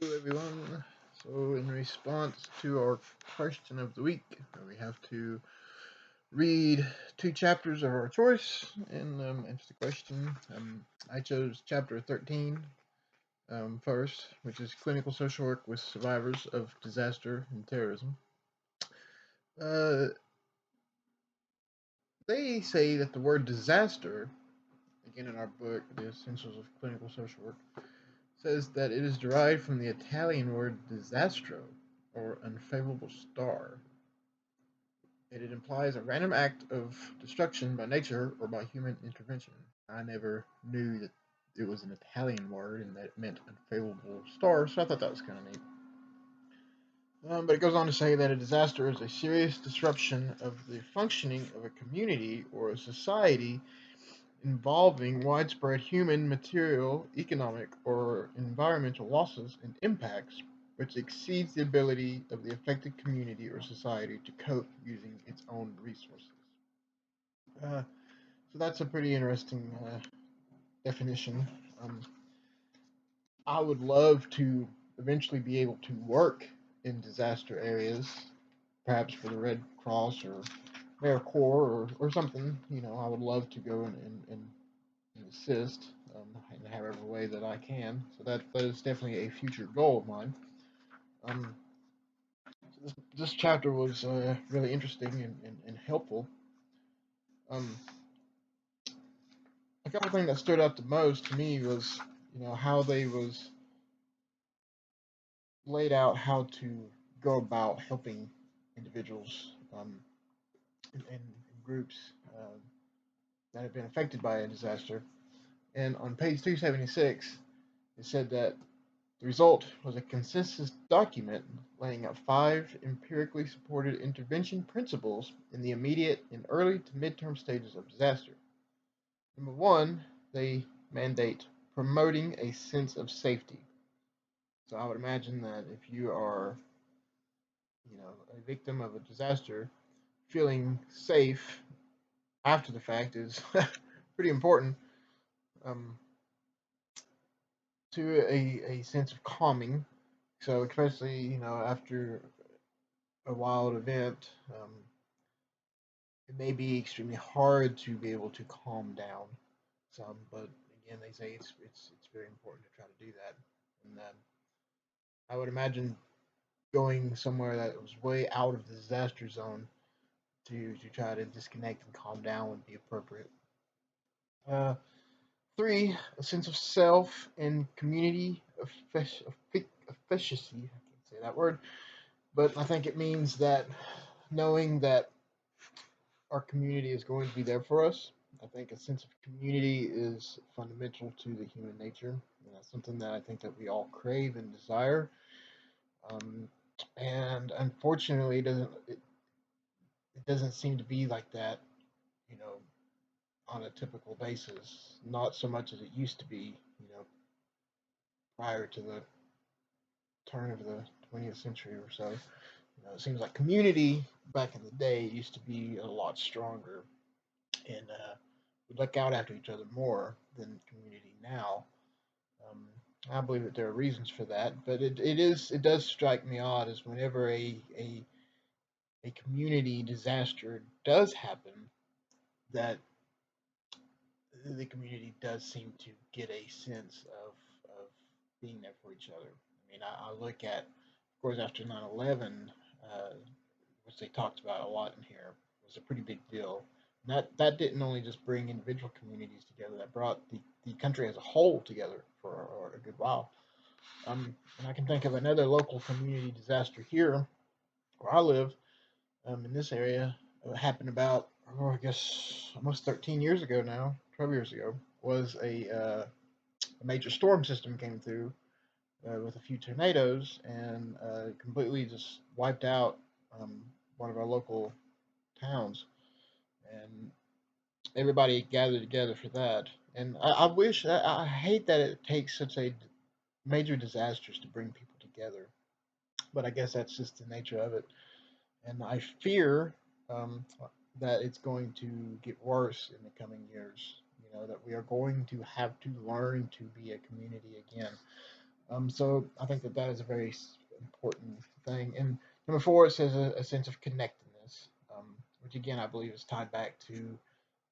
Hello, everyone. So, in response to our question of the week, we have to read two chapters of our choice and answer the question. I chose chapter 13 first, which is clinical social work with survivors of disaster and terrorism. Uh, they say that the word disaster, again in our book, The Essentials of Clinical Social Work, says that it is derived from the Italian word disastro, or unfavorable star. It implies a random act of destruction by nature or by human intervention. I never knew that it was an Italian word and that it meant unfavorable star, so I thought that was kind of neat. But it goes on to say that a disaster is a serious disruption of the functioning of a community or a society involving widespread human, material, economic, or environmental losses and impacts which exceeds the ability of the affected community or society to cope using its own resources. Uh, so that's a pretty interesting definition. Um, I would love to eventually be able to work in disaster areas, perhaps for the Red Cross or AmeriCorps or something. I would love to go and assist in however way that I can. So that is definitely a future goal of mine. Um, this chapter was really interesting and helpful. Um, a couple things that stood out the most to me was how they was laid out how to go about helping individuals in groups that have been affected by a disaster. And on page 276, it said that the result was a consensus document laying out 5 empirically supported intervention principles in the immediate and early to midterm stages of disaster. Number 1, they mandate promoting a sense of safety. So I would imagine that if you are, a victim of a disaster, feeling safe after the fact is pretty important um, to a sense of calming. So especially after a wild event, it may be extremely hard to be able to calm down some. But again, they say it's very important to try to do that. And I would imagine going somewhere that was way out of the disaster zone to try to disconnect and calm down would be appropriate. Uh, 3, a sense of self and community efficacy. I can't say that word, but I think it means that knowing that our community is going to be there for us. I think a sense of community is fundamental to the human nature. And that's something that I think that we all crave and desire. Um, and unfortunately, it doesn't seem to be like that, you know, on a typical basis. Not so much as it used to be, prior to the turn of the 20th century or so. It seems like community back in the day used to be a lot stronger and we look out after each other more than community now. Um, I believe that there are reasons for that, but it does strike me odd as whenever a community disaster does happen, that the community does seem to get a sense of being there for each other. I mean, I look at, of course, after 9/11, which they talked about a lot in here, was a pretty big deal. And that didn't only just bring individual communities together, that brought the country as a whole together for a good while. And I can think of another local community disaster here where I live, in this area. It happened about, I guess, almost 13 years ago now, 12 years ago, was a major storm system came through with a few tornadoes and completely just wiped out one of our local towns. And everybody gathered together for that. And I hate that it takes such a major disasters to bring people together. But I guess that's just the nature of it. And I fear um, that it's going to get worse in the coming years. That we are going to have to learn to be a community again. So I think that that is a very important thing. And number four, it says a sense of connectedness, which again I believe is tied back to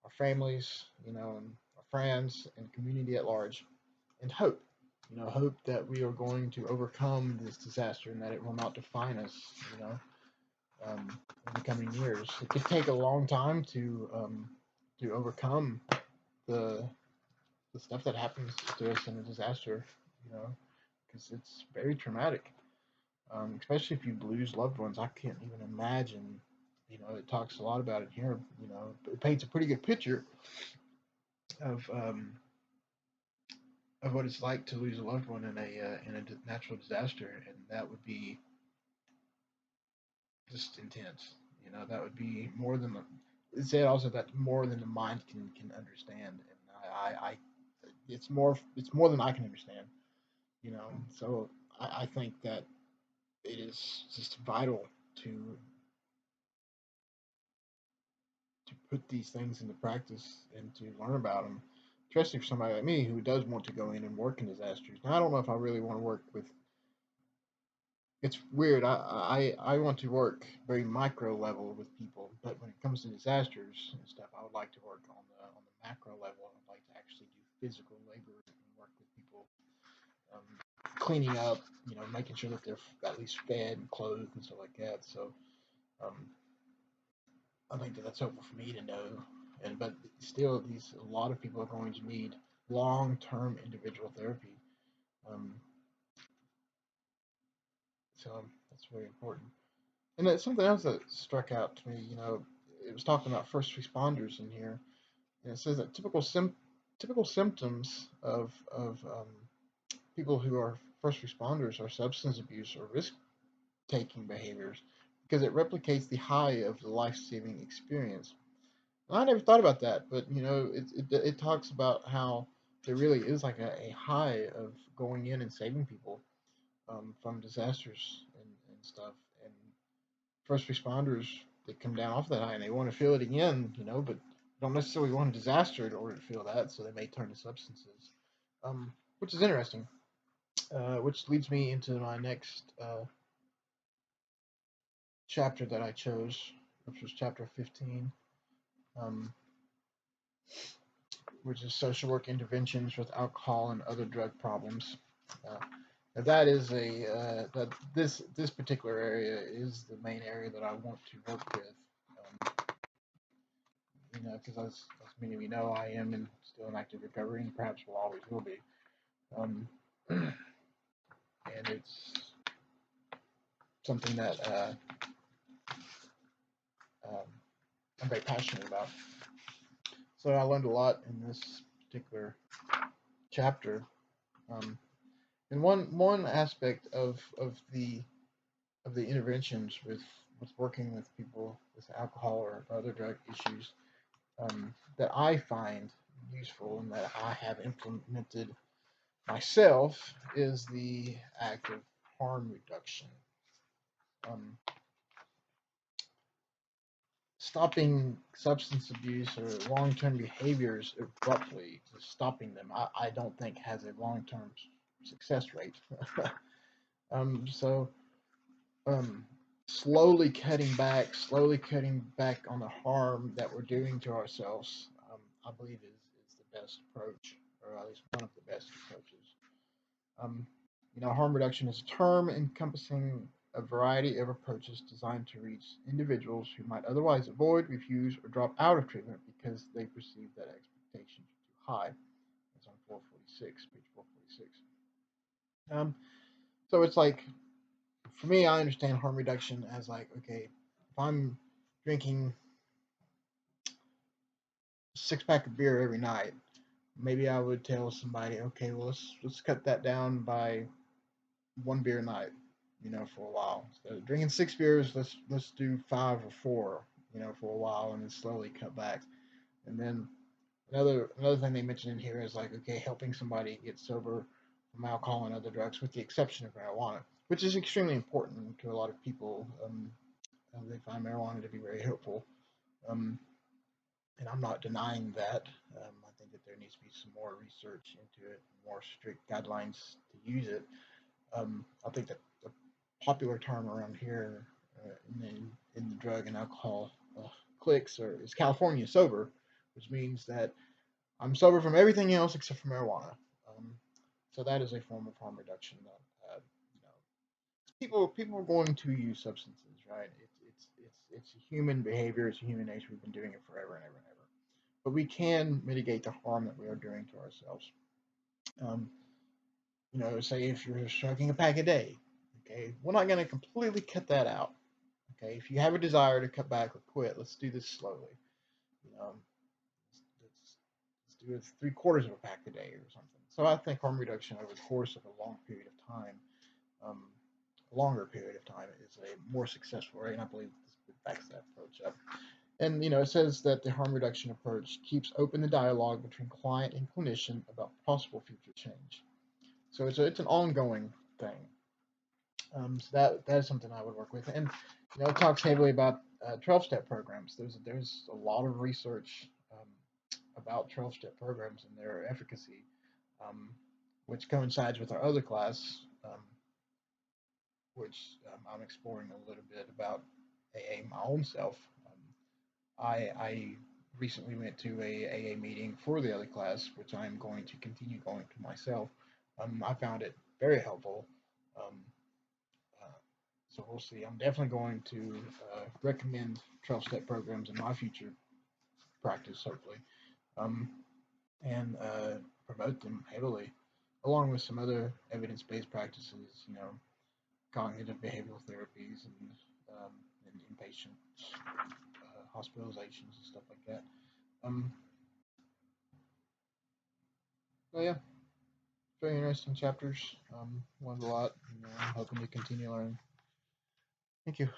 our families, and our friends and community at large, and hope. Hope that we are going to overcome this disaster and that it will not define us. You know, in the coming years, it could take a long time to overcome the the stuff that happens to us in a disaster. You know, because it's very traumatic, especially if you lose loved ones. I can't even imagine. It talks a lot about it here. It paints a pretty good picture of um, of what it's like to lose a loved one in a natural disaster, and that would be just intense. That would be more than it said also that more than the mind can understand, and I it's more than I can understand. So I think that it is just vital to to put these things into practice and to learn about them, especially for somebody like me who does want to go in and work in disasters. Now, I don't know if I really want to work with. It's weird. I want to work very micro level with people, but when it comes to disasters and stuff, I would like to work on the macro level. I'd like to actually do physical labor and work with people, um, cleaning up, making sure that they're at least fed and clothed and stuff like that. So um, I think that that's helpful for me to know. But still, these a lot of people are going to need long-term individual therapy. Um, so that's very important. And that's something else that struck out to me. It was talking about first responders in here, and it says that typical symptoms of people who are first responders are substance abuse or risk-taking behaviors because it replicates the high of the life-saving experience. I never thought about that, but it talks about how there really is like a high of going in and saving people from disasters and stuff. And first responders, they come down off that high and they want to feel it again, but don't necessarily want a disaster in order to feel that, so they may turn to substances, which is interesting. Which leads me into my next chapter that I chose, which was chapter 15. Um, which is social work interventions with alcohol and other drug problems. Uh, that is that this particular area is the main area that I want to work with. Because as many of you know, I am still in active recovery, and perhaps will always will be. Um, and it's something that um, I'm very passionate about. So I learned a lot in this particular chapter. Um, and one aspect of the interventions with working with people with alcohol or other drug issues that I find useful and that I have implemented myself is the act of harm reduction. Um, Stopping substance abuse or long-term behaviors abruptly, just stopping them, I don't think has a long-term success rate. So um, slowly cutting back on the harm that we're doing to ourselves, I believe is the best approach, or at least one of the best approaches. Um, Harm reduction is a term encompassing a variety of approaches designed to reach individuals who might otherwise avoid, refuse, or drop out of treatment because they perceive that expectations are too high. That's on 446, page 446. So it's like for me, I understand harm reduction as like, okay, if I'm drinking a 6 pack of beer every night, maybe I would tell somebody, okay, well let's cut that down by 1 beer a night, for a while. Instead of drinking 6 beers, let's do 5 or 4, for a while, and then slowly cut back. And then another thing they mentioned in here is like, okay, helping somebody get sober from alcohol and other drugs, with the exception of marijuana, which is extremely important to a lot of people. They find marijuana to be very helpful. Um, and I'm not denying that. I think that there needs to be some more research into it, more strict guidelines to use it. I think that the popular term around here in the drug and alcohol cliques is California sober, which means that I'm sober from everything else except for marijuana. Um, so that is a form of harm reduction that you know people are going to use substances, right? It's a human behavior, it's a human nature. We've been doing it forever and ever and ever. But we can mitigate the harm that we are doing to ourselves. Um, say if you're smoking a pack a day, okay, we're not going to completely cut that out. Okay, if you have a desire to cut back or quit, let's do this slowly. You know, let's do it 3/4 of a pack a day or something. So I think harm reduction over the course of a long period of time, um, a longer period of time, is a more successful rate. And I believe this backs that approach up. And it says that the harm reduction approach keeps open the dialogue between client and clinician about possible future change. So it's an ongoing thing. So that is something I would work with. And it talks heavily about 12-step programs. There's a lot of research about 12-step programs and their efficacy, um, which coincides with our other class, which I'm exploring a little bit about AA my own self. I recently went to a AA meeting for the other class, which I'm going to continue going to myself. I found it very helpful. Um, uh, so we'll see. I'm definitely going to recommend 12-step programs in my future practice, hopefully, um, and promote them heavily, along with some other evidence-based practices, cognitive behavioral therapies and inpatient hospitalizations and stuff like that. Um, so yeah, very interesting chapters. Learned a lot. I'm hoping to continue learning. Thank you.